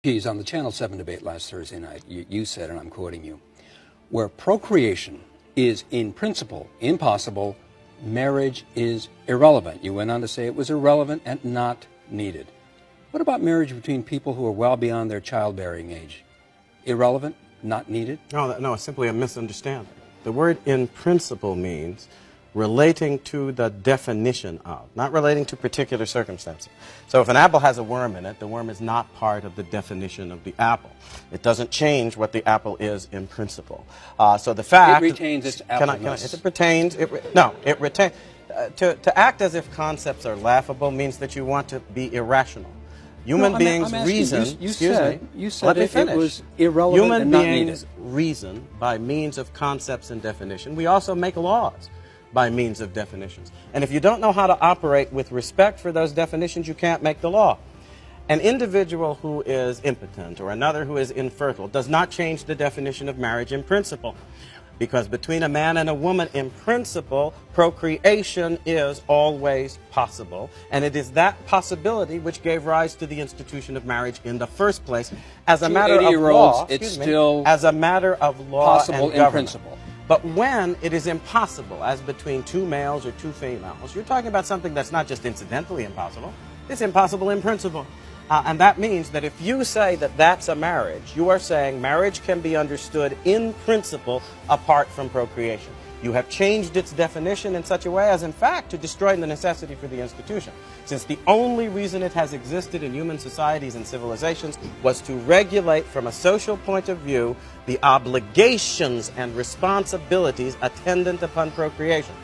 He's on the Channel 7 debate last Thursday night. You said, and I'm quoting you, where procreation is in principle impossible, marriage is irrelevant. You went on to say it was irrelevant and not needed. What about marriage between people who are well beyond their childbearing age? Irrelevant, not needed? No, it's simply a misunderstanding. The word in principle means relating to the definition of, not relating to particular circumstances. So if an apple has a worm in it, the worm is not part of the definition of the apple. It doesn't change what the apple is in principle. So the fact... It retains its appleness. It retains... It retains... To act as if concepts are laughable means that you want to be irrational. Human beings reason... You said it was irrelevant and not needed. Human beings reason by means of concepts and definition. We also make laws by means of definitions. And if you don't know how to operate with respect for those definitions, you can't make the law. An individual who is impotent or another who is infertile does not change the definition of marriage in principle. Because between a man and a woman, in principle, procreation is always possible. And it is that possibility which gave rise to the institution of marriage in the first place. As a matter of law, as a matter of law possible and in principle. But when it is impossible, as between two males or two females, you're talking about something that's not just incidentally impossible, it's impossible in principle. And that means that if you say that that's a marriage, you are saying marriage can be understood in principle apart from procreation. You have changed its definition in such a way as, in fact, to destroy the necessity for the institution. Since the only reason it has existed in human societies and civilizations was to regulate, from a social point of view, the obligations and responsibilities attendant upon procreation.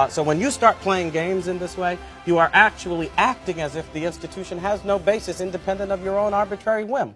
So when you start playing games in this way, you are actually acting as if the institution has no basis independent of your own arbitrary whim.